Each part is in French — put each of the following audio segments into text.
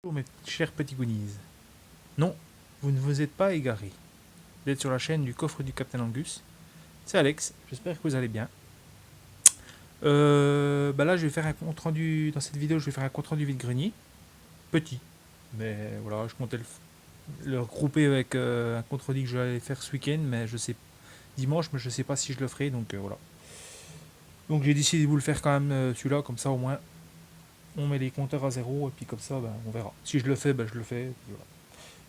Bonjour mes chers petits goonies. Non, vous ne vous êtes pas égarés. Vous êtes sur la chaîne du coffre du Captain Angus. C'est Alex, j'espère que vous allez bien. Là je vais faire un compte rendu, dans cette vidéo je vais faire un compte rendu vide-grenier. Petit, mais voilà, je comptais le regrouper avec un compte rendu que je vais faire ce week-end, mais je sais, dimanche, mais je sais pas si je le ferai, donc voilà. Donc j'ai décidé de vous le faire quand même celui-là, comme ça au moins on met les compteurs à zéro, et puis comme ça on verra. Si je le fais, je le fais, voilà.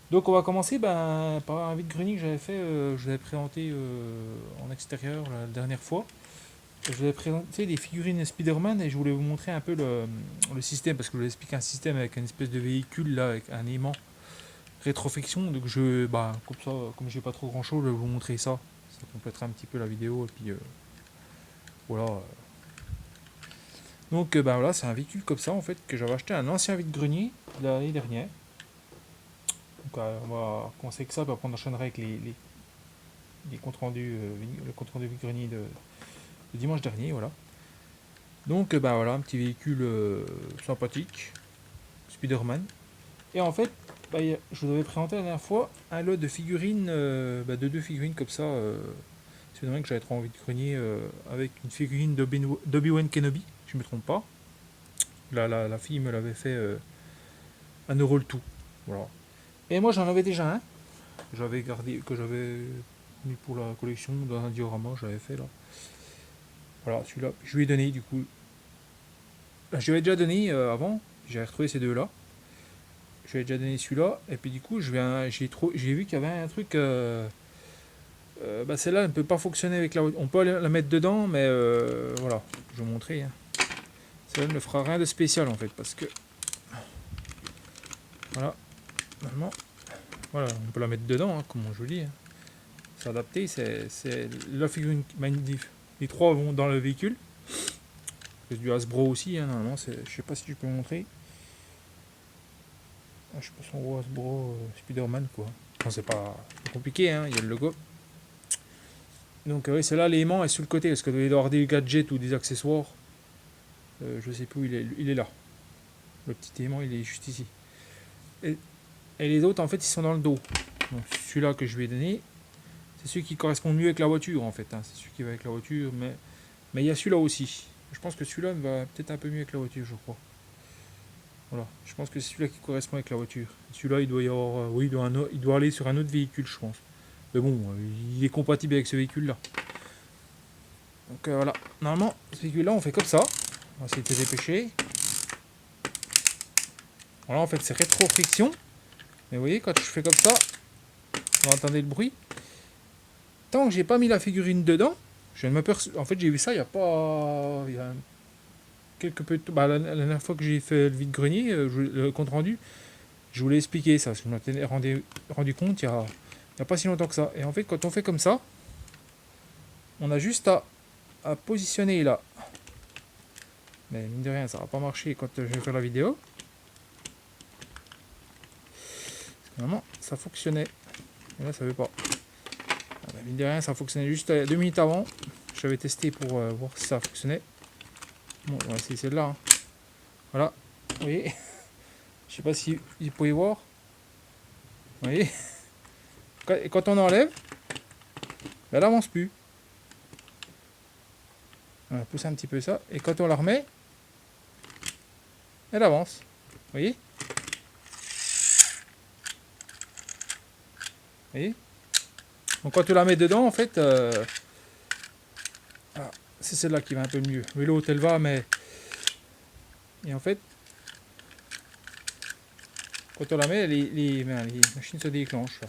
Donc on va commencer par un vide-grenier que j'avais fait, je l'avais présenté en extérieur la dernière fois. Je vous avais présenté des figurines Spider-Man et je voulais vous montrer un peu le système, parce que je vous explique un système avec une espèce de véhicule là, avec un aimant rétroflexion. Donc comme ça, comme j'ai pas trop grand chose, je vais vous montrer ça. Ça complétera un petit peu la vidéo et puis voilà. Donc voilà, c'est un véhicule comme ça en fait que j'avais acheté un ancien vide-grenier l'année dernière. Donc on va commencer avec ça, puis après on enchaînera avec les comptes rendus, le compte rendu vide-grenier de dimanche dernier, voilà. Donc voilà, un petit véhicule sympathique, Spider-Man. Et en fait, je vous avais présenté la dernière fois un lot de figurines, de deux figurines comme ça. Spider-Man que j'avais trop envie de grenier avec une figurine d'Obi-Wan Kenobi, si je ne me trompe pas. La fille me l'avait fait 1 € le tout. Voilà. Et moi j'en avais déjà un, que j'avais gardé, que j'avais mis pour la collection dans un diorama, j'avais fait là. Voilà, celui-là, je lui ai donné du coup. Je lui avais déjà donné avant, j'ai retrouvé ces deux-là. Je lui ai déjà donné celui-là, et puis du coup, j'ai vu qu'il y avait un truc. Celle-là, elle ne peut pas fonctionner avec la. On peut la mettre dedans, mais voilà, je vais vous montrer. Hein. Celle-là ne fera rien de spécial en fait, parce que. Voilà, normalement, voilà, on peut la mettre dedans, hein, comme je vous dis. Hein. C'est adapté, c'est la figurine magnifique. Les trois vont dans le véhicule. C'est du Hasbro aussi, hein, normalement, je sais pas si je peux vous montrer. Ah, je sais pas si on voit Hasbro Spider-Man quoi. Enfin, c'est pas compliqué, hein, il y a le logo. Donc oui, c'est là l'aimant est sur le côté, parce que vous devez avoir des gadgets ou des accessoires. Je sais plus où il est là. Le petit aimant il est juste ici. Et, et les autres en fait ils sont dans le dos. Donc celui-là que je lui ai donné, c'est celui qui correspond mieux avec la voiture en fait. Hein. C'est celui qui va avec la voiture, mais il y a celui-là aussi. Je pense que celui-là va peut-être un peu mieux avec la voiture, je crois. Voilà, je pense que c'est celui-là qui correspond avec la voiture. Celui-là il doit y avoir, oui, il doit aller sur un autre véhicule, je pense. Mais bon, il est compatible avec ce véhicule-là. Donc voilà, normalement, ce véhicule-là, on fait comme ça. On va essayer de se dépêcher. Voilà, en fait, c'est rétro-friction. Mais vous voyez, quand je fais comme ça, vous entendez le bruit. Tant que j'ai pas mis la figurine dedans, je ne m'aperçois. En fait, j'ai vu ça il y a pas. Il y a quelques peu. La dernière fois que j'ai fait le vide-grenier, le compte rendu, je voulais expliquer ça. Je m'en rendu compte il y a pas si longtemps que ça. Et en fait, quand on fait comme ça, on a juste à positionner là. Mais mine de rien, ça va pas marcher quand je vais faire la vidéo. Normalement, ça fonctionnait. Et là, ça veut pas. Mine de rien, ça fonctionnait juste 2 minutes avant. J'avais testé pour voir si ça fonctionnait. Bon, on va essayer celle-là. Hein. Voilà. Vous voyez. Je sais pas si vous pouvez voir. Vous voyez. Et quand on enlève, elle avance plus. On va pousser un petit peu ça. Et quand on la remet, elle avance. Vous voyez. Vous voyez. Donc quand tu la mets dedans, en fait, c'est celle-là qui va un peu mieux. Mais l'autre, elle va, mais... Et en fait, quand on la met, les machines se déclenchent. Là.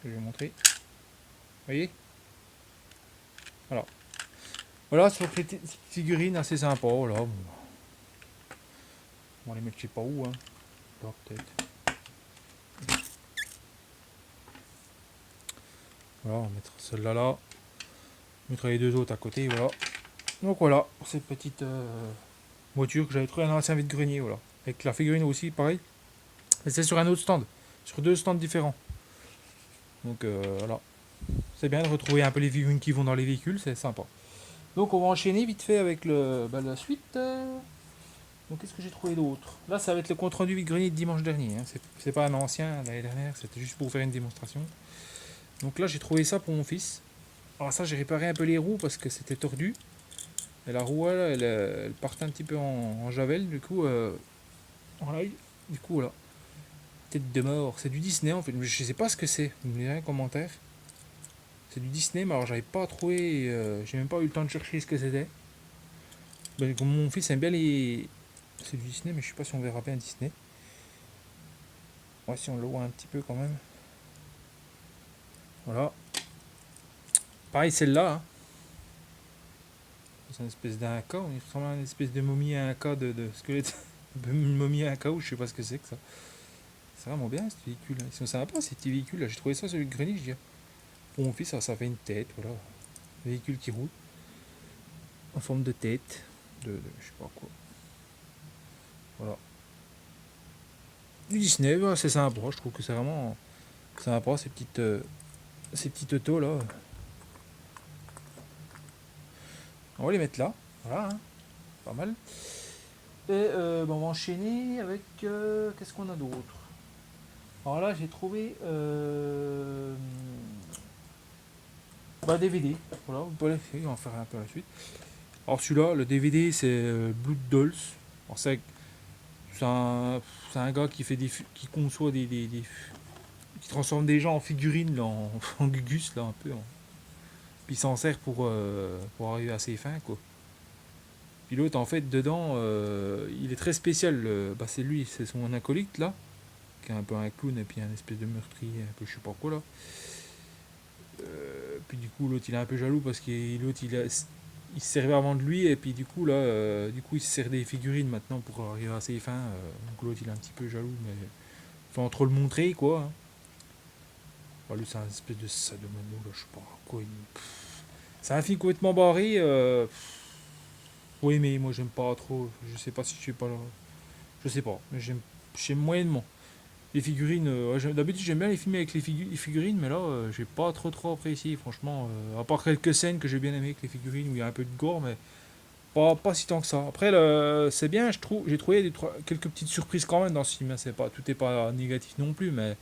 Je vais vous montrer. Vous voyez. Voilà. Voilà, sur les petites figurines assez sympa. Voilà. Bon. On va les mettre je sais pas où. Hein. Là, peut-être. Voilà, on va mettre celle-là là. On mettra les deux autres à côté. Voilà. Donc voilà, pour cette petite voiture que j'avais trouvé dans l'ancien vide-grenier. Voilà. Avec la figurine aussi, pareil. Et c'est sur un autre stand. Sur deux stands différents. Donc voilà. C'est bien de retrouver un peu les figurines qui vont dans les véhicules. C'est sympa. Donc on va enchaîner vite fait avec la suite. Donc qu'est-ce que j'ai trouvé d'autre? Là, ça va être le compte rendu vide-grenier de dimanche dernier. Hein. C'est pas un ancien l'année dernière, c'était juste pour faire une démonstration. Donc là, j'ai trouvé ça pour mon fils. Alors ça, j'ai réparé un peu les roues parce que c'était tordu. Et la roue, là, elle partait un petit peu en javel, du coup, en live. Du coup, voilà. Tête de mort. C'est du Disney en fait. Mais je sais pas ce que c'est. Vous me direz en commentaire. C'est du Disney, mais alors j'avais pas trouvé. J'ai même pas eu le temps de chercher ce que c'était. Ben, comme mon fils aime bien les. C'est du Disney, mais je sais pas si on verra bien Disney. Ouais, si on le voit un petit peu quand même. Voilà. Pareil, celle-là. Hein. C'est une espèce d'Inca. On ressemble à une espèce de momie Inca de squelette. Une momie Inca ou je sais pas ce que c'est que ça. C'est vraiment bien ce véhicule. Ils sont sympas ces petits véhicules. J'ai trouvé ça sur le grenier. Je dis, pour mon fils, ça fait une tête. Voilà. Un véhicule qui roule. En forme de tête. De je sais pas quoi. Voilà. Du Disney, bah, c'est sympa. Je trouve que c'est vraiment sympa ces petites autos là. On va les mettre là. Voilà. Hein. Pas mal. Et bah, on va enchaîner avec. Qu'est-ce qu'on a d'autre? Alors là, j'ai trouvé DVD. Voilà, vous pouvez on va en faire un peu à la suite. Alors celui-là, le DVD, c'est Blood Dolls. Alors c'est un gars qui fait qui conçoit qui transforme des gens en figurines, là, en gugus, là, un peu. Puis il s'en sert pour arriver à ses fins, quoi. Puis l'autre, en fait, dedans, il est très spécial. Bah, c'est lui, c'est son acolyte, là, qui est un peu un clown et puis un espèce de meurtrier, un peu je sais pas quoi, là. Puis du coup, l'autre, il est un peu jaloux parce que l'autre, il se servait avant de lui et puis du coup, là, il se sert des figurines maintenant pour arriver à ses fins. Donc l'autre, il est un petit peu jaloux, mais sans trop le montrer, quoi. Hein. Bah, lui, c'est un espèce de sadomano, là, je sais pas quoi. C'est un film complètement barré. Oui, mais moi, j'aime pas trop. Je sais pas si je sais pas là. Je sais pas, mais j'aime moyennement. Les figurines, d'habitude j'aime bien les films avec les figurines, mais là j'ai pas trop apprécié, franchement. À part quelques scènes que j'ai bien aimé avec les figurines où il y a un peu de gore, mais pas si tant que ça. Après, c'est bien, je trouve. J'ai trouvé quelques petites surprises quand même dans ce film. Hein. Tout est pas négatif non plus, mais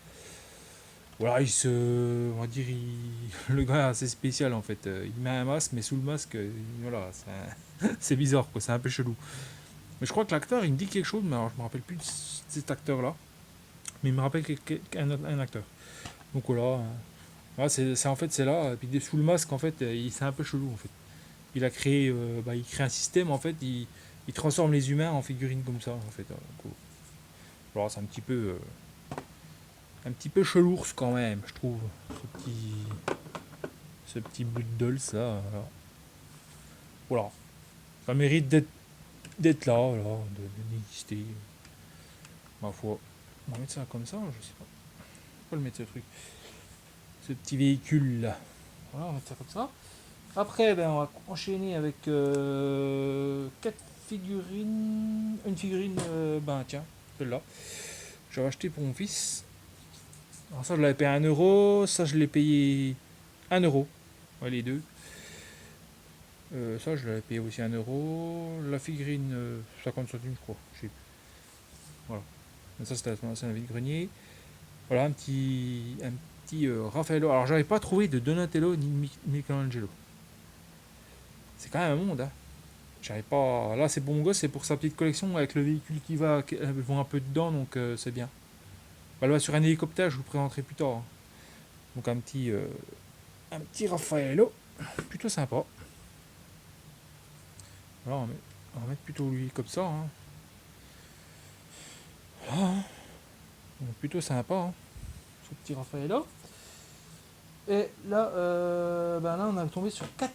voilà, on va dire, le gars est assez spécial en fait. Il met un masque, mais sous le masque, voilà, c'est bizarre quoi, c'est un peu chelou. Mais je crois que l'acteur, il me dit quelque chose, mais alors je me rappelle plus de cet acteur-là. Mais il me rappelle un acteur. Donc voilà. Voilà, en fait c'est là. Et puis sous le masque en fait, c'est un peu chelou en fait. Il crée un système en fait. Il transforme les humains en figurines comme ça en fait. Donc, voilà, c'est un petit peu chelours quand même, je trouve. Ce petit bout de dolls là. Voilà. Voilà. Ça mérite d'être là, voilà, d'exister. Ma foi. On va mettre ça comme ça, je sais pas. Pourquoi le mettre ce truc? Ce petit véhicule là. Voilà, on va mettre ça comme ça. Après, ben, on va enchaîner avec 4 figurines. Une figurine, ben tiens, celle-là. J'avais acheté pour mon fils. Alors ça, je l'avais payé 1 euro. Ça, je l'ai payé 1 euro. Ouais, les deux. Ça, je l'avais payé aussi 1 euro. La figurine, 50 centimes, je crois. Je sais plus. Voilà. Mais ça, c'était un vide-grenier. Voilà, un petit Raffaello. Alors, j'avais pas trouvé de Donatello ni de Michelangelo. C'est quand même un monde, hein. J'arrive pas. Là, c'est pour mon gosse, c'est pour sa petite collection avec le véhicule qui va. Elles vont un peu dedans, donc c'est bien. Bah, là, sur un hélicoptère, je vous présenterai plus tard. Hein. Donc, un petit Raffaello. Plutôt sympa. Alors, on va mettre plutôt lui comme ça. Hein. Voilà, hein. Donc, plutôt sympa, hein, ce petit Raffaello. Et là, ben là, on a tombé sur 4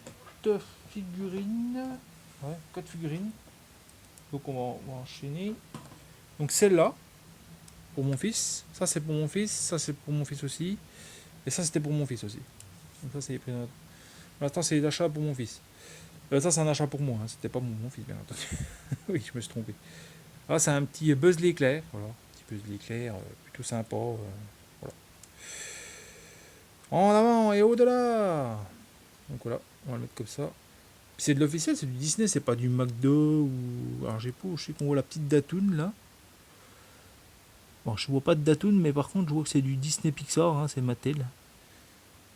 figurines. Ouais, 4 figurines. Donc, on va enchaîner. Donc, celle-là. Pour mon fils. Ça, c'est pour mon fils. Ça, c'est pour mon fils aussi. Et ça, c'était pour mon fils aussi. Donc ça, c'est les prix. Pour l'instant, c'est les achats pour mon fils. Ça, c'est un achat pour moi. Hein. C'était pas mon fils, bien entendu. Oui, je me suis trompé. Là, c'est un petit Buzz l'éclair. Voilà. Un petit Buzz l'éclair. Plutôt sympa. Voilà. En avant et au-delà. Donc voilà. On va le mettre comme ça. Puis c'est de l'officiel, c'est du Disney, c'est pas du McDo ou. Alors j'ai pas, je sais qu'on voit la petite Datoon là. Bon, je vois pas de Datoon, mais par contre, je vois que c'est du Disney Pixar, hein, c'est Mattel. Donc,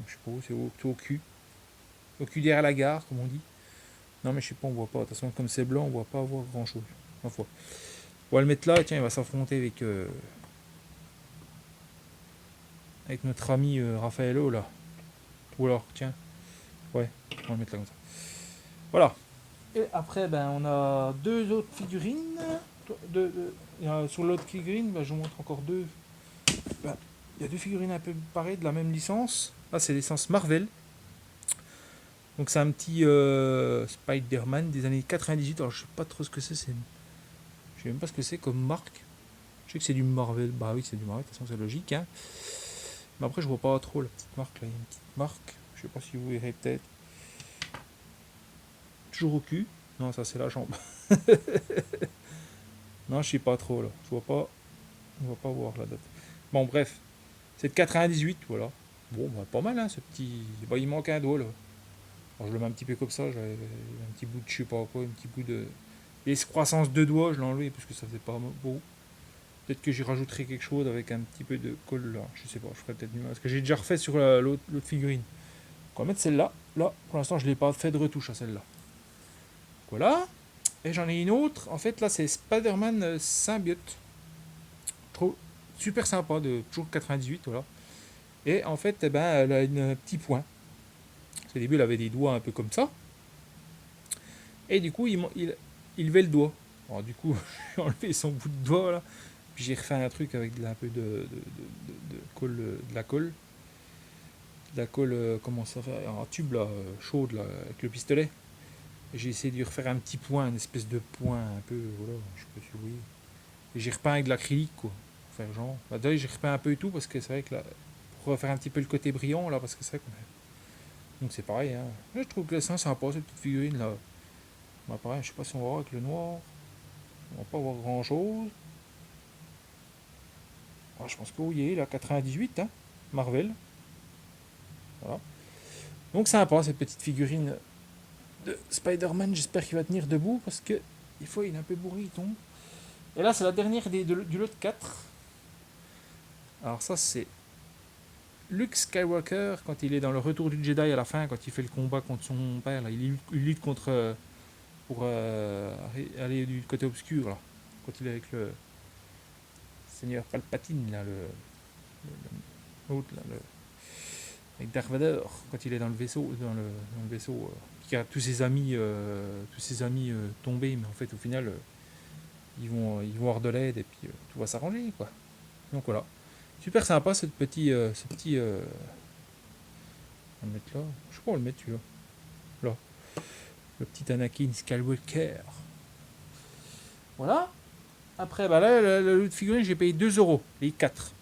je sais pas où, c'est au cul. Au cul derrière la gare, comme on dit. Non, mais je sais pas, on voit pas. De toute façon, comme c'est blanc, on voit pas voir grand chose. Ma foi. On va le mettre là, tiens, il va s'affronter avec notre ami Raffaello là. Ou alors, tiens, ouais, on va le mettre là comme ça. Voilà. Et après, ben, on a deux autres figurines. Sur l'autre figurine, ben, je vous montre encore deux. Ben, il y a deux figurines un peu pareilles de la même licence. Là, c'est licence Marvel. Donc, c'est un petit Spider-Man des années 98. Alors, je sais pas trop ce que c'est. Je sais même pas ce que c'est comme marque. Je sais que c'est du Marvel. Bah oui, c'est du Marvel. De toute façon, c'est logique. Hein. Mais après, je vois pas trop la petite marque. Là, il y a une petite marque. Je sais pas si vous verrez peut-être. Toujours au cul. Non, ça, c'est la jambe. Non, je sais pas trop là. Je vois pas. On va pas voir la date. Bon, bref. C'est de 98, voilà. Bon, bah, pas mal, hein, ce petit. Bah, il manque un doigt là. Alors, je le mets un petit peu comme ça. J'avais un petit bout de, je sais pas quoi, un petit bout de. Et croissance de doigts, je l'ai enlevé parce que ça faisait pas beau. Peut-être que j'y rajouterai quelque chose avec un petit peu de colle là. Je sais pas, je ferai peut-être mieux. Parce que j'ai déjà refait sur l'autre figurine. On va mettre celle-là. Là, pour l'instant, je l'ai pas fait de retouche à celle-là. Voilà. Et j'en ai une autre. En fait, là, c'est Spider-Man Symbiote. Trop super sympa, de toujours 98, voilà. Et en fait, eh ben, elle a un petit point. Au début, elle avait des doigts un peu comme ça. Et du coup, il levait le doigt. Alors, du coup, j'ai enlevé son bout de doigt, là. Puis j'ai refait un truc avec un peu de colle, de la colle. De la colle, comment ça fait, un tube, là, chaude, là, avec le pistolet. Et j'ai essayé de lui refaire un petit point, une espèce de point, un peu, voilà, je sais pas si vous voyez. Et j'ai repeint avec de l'acrylique, quoi. Pour faire genre. Bah, d'ailleurs, j'ai repeint un peu et tout, parce que c'est vrai que là, pour refaire un petit peu le côté brillant, là, parce que c'est vrai qu'on a. Donc c'est pareil, hein. Là, je trouve que c'est sympa cette petite figurine là. Bah, pareil, je sais pas si on va voir avec le noir. On va pas voir grand chose. Ah, je pense que oui, il a 98, hein. Marvel. Voilà. Donc sympa cette petite figurine de Spider-Man. J'espère qu'il va tenir debout parce que des fois il est un peu bourré, il tombe. Et là c'est la dernière du lot de 4. Alors ça c'est Luke Skywalker quand il est dans le retour du Jedi à la fin, quand il fait le combat contre son père. Là, il lutte contre pour aller du côté obscur là. Quand il est avec le Seigneur Palpatine là, l'autre là, avec Darth Vader quand il est dans le vaisseau, dans le vaisseau, qui a tous ses amis tombés, mais en fait au final ils vont avoir de l'aide et puis tout va s'arranger quoi. Donc voilà, super sympa ce petit, on va le mettre là, je sais pas où le mettre celui-là, là, le petit Anakin Skywalker. Voilà. Après, bah là, l'autre figurine, j'ai payé 2 euros, les 4.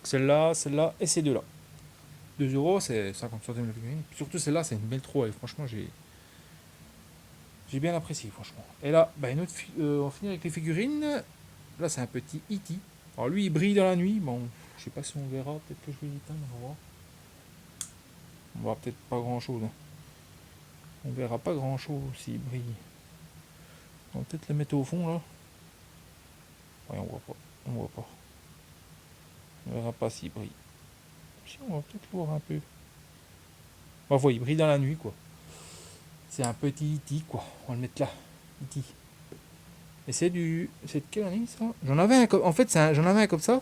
Celle-là et ces deux-là. 2 euros, c'est 50 centimes la figurine. Surtout celle-là, c'est une belle trouvaille. Franchement, j'ai bien apprécié, franchement. Et là, bah, on va finir avec les figurines. Là, c'est un petit E.T. Alors lui, il brille dans la nuit. Bon, je sais pas si on verra. Peut-être que je vais l'éteindre. On va voir. On verra peut-être pas grand-chose. Hein. On verra pas grand-chose s'il brille. On va peut-être le mettre au fond, là. Ouais, on voit pas. On voit pas. On verra pas s'il brille. Si, on va peut-être le voir un peu. On va voir, il brille dans la nuit, quoi. C'est un petit E.T. quoi. On va le mettre là. E.T. Et c'est du. C'est de quelle année ça? J'en avais un comme. En fait, j'en avais un comme ça.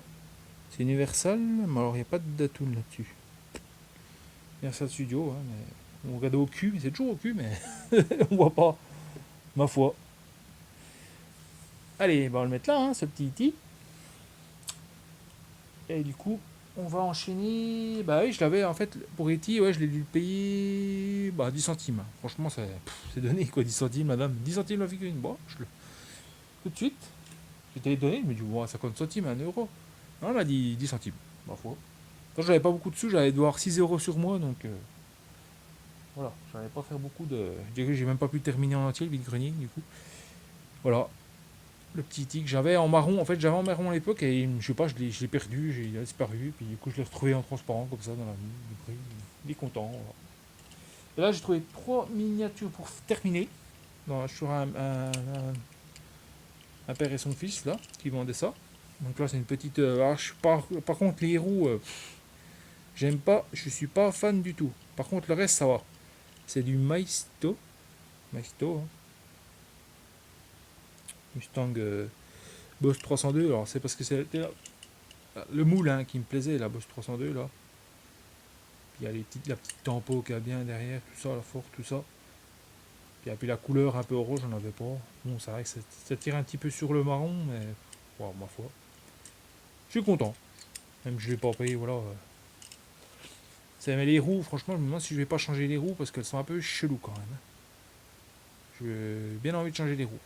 C'est Universal, mais alors il n'y a pas de Datoon là-dessus. Universal Studio, hein, mais. On regarde au cul, c'est toujours au cul, mais on voit pas. Ma foi. Allez, bah on va le mettre là, hein, ce petit E.T. Et du coup, on va enchaîner. Bah oui, je l'avais en fait pour E.T. Ouais, je l'ai dû le payer. Bah 10 centimes. Franchement, c'est donné quoi, 10 centimes, madame. 10 centimes la figurine. Bon, tout de suite. J'étais étonné, je me dis, wow, 50 centimes, 1 euro. Non, elle m'a dit 10 centimes, ma foi. Quand j'avais pas beaucoup de sous, j'allais devoir 6 euros sur moi, donc voilà, j'allais pas faire beaucoup de. Je dirais que j'ai même pas pu le terminer en entier, le vide-grenier, du coup. Voilà, le petit tic que j'avais en marron, en fait j'avais en marron à l'époque, et je sais pas, je l'ai perdu, disparu, puis du coup je l'ai retrouvé en transparent, comme ça, dans la nuit, il est content, voilà. Et là, j'ai trouvé 3 miniatures pour terminer. Non, je suis un père et son fils, là, qui vendaient ça. Donc là, c'est une petite... par contre, les roues, j'aime pas. Je suis pas fan du tout. Par contre, le reste, ça va. C'est du Maisto. Maisto, hein. Mustang Boss 302. Alors, c'est parce que c'était le moule hein, qui me plaisait, la Boss 302, là. Il y a la petite tempo qu'il y a bien derrière, tout ça, la force, tout ça. Puis la couleur un peu rouge, j'en avais pas. Bon, c'est vrai que ça tire un petit peu sur le marron, mais bon, ma foi. Je suis content. Même si je l'ai pas payé, voilà. Mais les roues, franchement, je me demande si je vais pas changer les roues parce qu'elles sont un peu cheloues quand même. J'ai bien envie de changer les roues.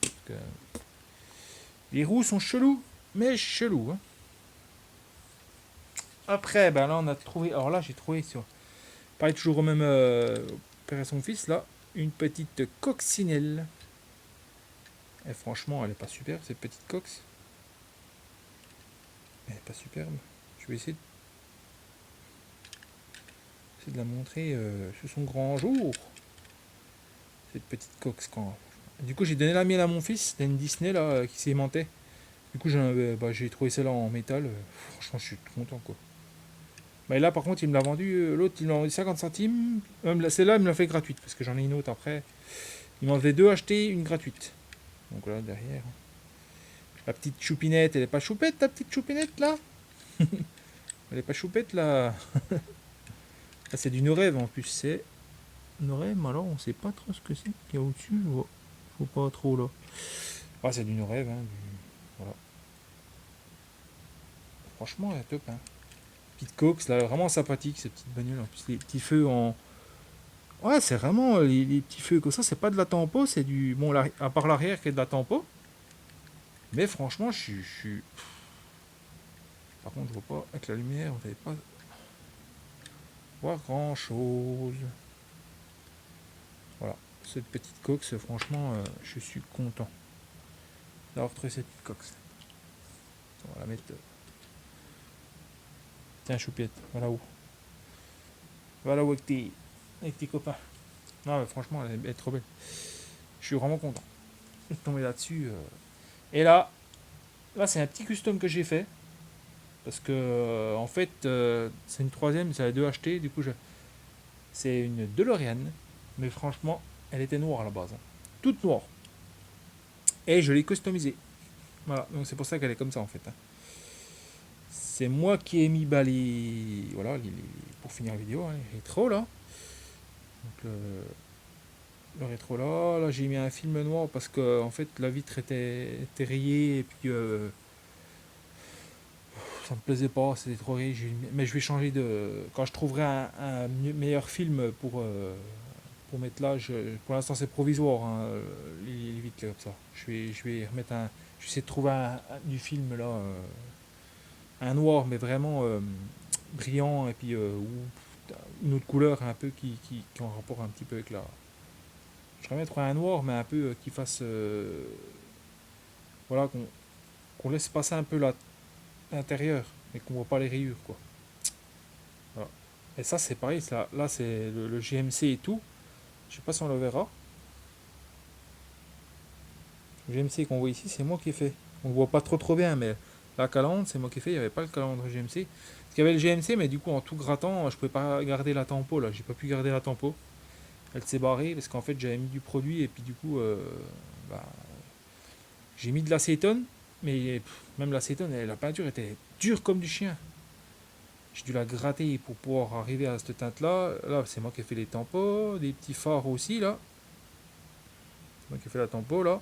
Parce que les roues sont chelous, mais chelous. Hein. Après, ben là, on a trouvé. Alors là, j'ai trouvé sur. Pareil, toujours au même père et son fils, là, une petite coccinelle. Et franchement, elle est pas super, cette petite cox. Elle est pas superbe. Je vais essayer de la montrer sous son grand jour. Cette petite cox quand. Du coup, j'ai donné la mienne à mon fils. C'était une Disney là qui s'aimantait. Du coup, j'ai trouvé celle-là en métal. Franchement, je suis tout content quoi. Bah, et là, par contre, il me l'a vendu. L'autre, il m'a vendu 50 centimes. Celle-là, il me l'a fait gratuite parce que j'en ai une autre après. Il m'en avait deux achetés, une gratuite. Donc là, derrière. La petite choupinette, elle est pas choupette, ta petite choupinette là. Elle est pas choupette là. Ah, c'est du Norève en plus. C'est Norève, mais alors on sait pas trop ce que c'est qu'il y a au-dessus. Faut pas trop là. Ah, c'est du Norève. Hein, voilà. Franchement, elle est top. Hein. Petite cox, là, vraiment sympathique cette petite bagnole. En plus, les petits feux en. Ouais, c'est vraiment les petits feux comme ça. C'est pas de la tempo, c'est du. Bon, à part l'arrière qui est de la tempo. Mais franchement, je suis. Par contre, je vois pas. Avec la lumière, on n'avait pas voir grand chose. Voilà. Cette petite cox, franchement, je suis content d'avoir trouvé cette petite cox. On va la mettre. Tiens, choupette, voilà où. Voilà où avec tes copains. Non, mais franchement, elle est trop belle. Je suis vraiment content de tomber là-dessus. Et là, c'est un petit custom que j'ai fait. Parce que, en fait, c'est une troisième, c'est la 2 achetée. Du coup, c'est une DeLorean. Mais franchement, elle était noire à la base. Hein. Toute noire. Et je l'ai customisée. Voilà, donc c'est pour ça qu'elle est comme ça en fait. Hein. C'est moi qui ai mis voilà, pour finir la vidéo, hein, les rétros là. Donc le rétro là, j'ai mis un film noir parce que en fait la vitre était rayée et puis ça me plaisait pas, c'était trop rayé. Mais je vais changer de. Quand je trouverai un meilleur film pour mettre là, pour l'instant c'est provisoire, hein, les vitres là, comme ça. Je vais remettre un. Je vais essayer de trouver du film là. Un noir mais vraiment brillant et puis ou une autre couleur un peu qui en rapport un petit peu avec la. Je vais mettre un noir mais un peu qui fasse voilà qu'on laisse passer un peu l'intérieur mais qu'on voit pas les rayures quoi. Voilà. Et ça c'est pareil, là c'est le GMC et tout. Je sais pas si on le verra. Le GMC qu'on voit ici c'est moi qui ai fait. On ne voit pas trop bien mais la calandre c'est moi qui ai fait, il n'y avait pas le calandre GMC. Parce qu'il y avait le GMC, mais du coup, en tout grattant, je pouvais pas garder la tempo là. J'ai pas pu garder la tempo. Elle s'est barrée parce qu'en fait, j'avais mis du produit et puis du coup, bah, j'ai mis de l'acétone. Mais même l'acétone, la peinture était dure comme du chien. J'ai dû la gratter pour pouvoir arriver à cette teinte là. Là, c'est moi qui ai fait les tampons, des petits phares aussi là. C'est moi qui ai fait la tempo là.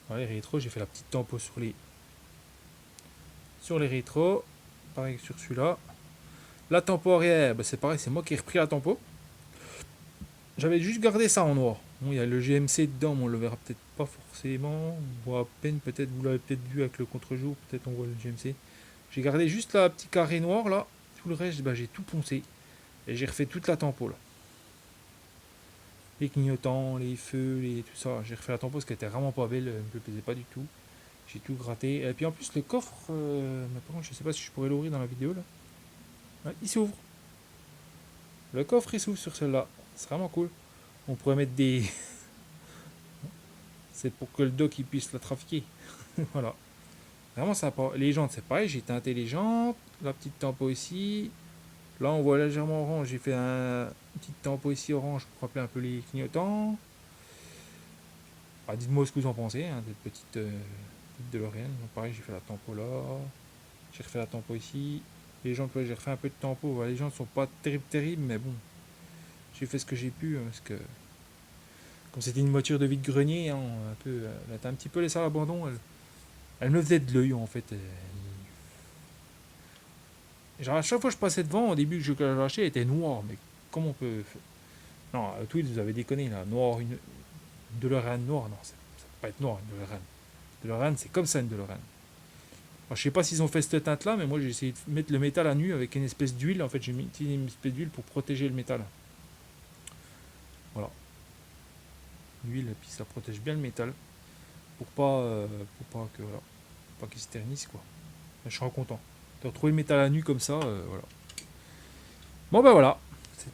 Voilà, les rétros, j'ai fait la petite tempo sur les rétros. Pareil que sur celui-là. La tempo arrière, bah, c'est pareil, c'est moi qui ai repris la tempo. J'avais juste gardé ça en noir. Bon, il y a le GMC dedans, mais on le verra peut-être pas forcément. On voit à peine, peut-être, vous l'avez peut-être vu avec le contre-jour, peut-être on voit le GMC. J'ai gardé juste la petit carré noir là. Tout le reste, bah, j'ai tout poncé. Et j'ai refait toute la tempo là. Les clignotants, les feux, tout ça. J'ai refait la tempo parce qu'elle était vraiment pas belle, elle me plaisait pas du tout. J'ai tout gratté. Et puis en plus, le coffre, mais par contre, je sais pas si je pourrais l'ouvrir dans la vidéo là. Ouais, il s'ouvre. Le coffre il s'ouvre sur celle-là. C'est vraiment cool. On pourrait mettre des... C'est pour que le dock il puisse la trafiquer. Voilà. Vraiment sympa. Les jantes, c'est pareil. J'ai teinté les jantes. La petite tempo ici. Là, on voit légèrement orange. J'ai fait une petite tempo ici orange pour rappeler un peu les clignotants. Ah, dites-moi ce que vous en pensez, hein, cette petite DeLorean. Donc, pareil, j'ai fait la tempo là. J'ai refait la tempo ici. Les jantes, j'ai refait un peu de tempo. Voilà, les jantes sont pas terribles, mais bon. J'ai fait ce que j'ai pu. Parce que, comme c'était une voiture de vide-grenier, hein, un peu, elle était un petit peu laissée à l'abandon. Elle me faisait de l'œil, en fait. Genre, à chaque fois que je passais devant, au début que je l'ai acheté, elle était noire. Mais comment on peut. Non, Tweed, vous avez déconné là. Noir, une DeLorean noire. Non, ça peut pas être noir, une DeLorean. DeLorean, c'est comme ça une DeLorean. Alors, je sais pas s'ils ont fait cette teinte là, mais moi j'ai essayé de mettre le métal à nu avec une espèce d'huile. En fait, j'ai mis une espèce d'huile pour protéger le métal. Voilà. L'huile, et puis ça protège bien le métal. Pour pas que. Voilà. Pour pas qu'il se ternisse quoi. Je suis content. De retrouver le métal à nu comme ça, voilà. Bon ben voilà.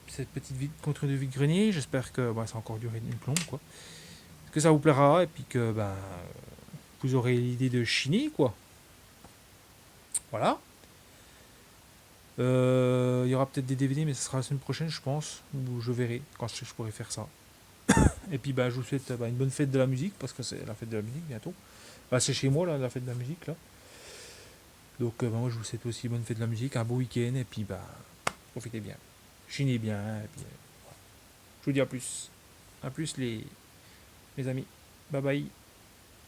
Cette petite contre de vide-grenier, j'espère que ça a encore duré une plombe quoi. Que ça vous plaira et puis que vous aurez l'idée de chiner quoi. Voilà. Il y aura peut-être des DVD, mais ce sera la semaine prochaine, je pense, où je verrai quand je pourrai faire ça. Et puis, je vous souhaite une bonne fête de la musique, parce que c'est la fête de la musique bientôt. C'est chez moi, là, la fête de la musique, là. Donc, moi, je vous souhaite aussi bonne fête de la musique, un beau week-end, et puis, profitez bien. Chinez bien, et puis, je vous dis à plus. À plus, les amis. Bye bye.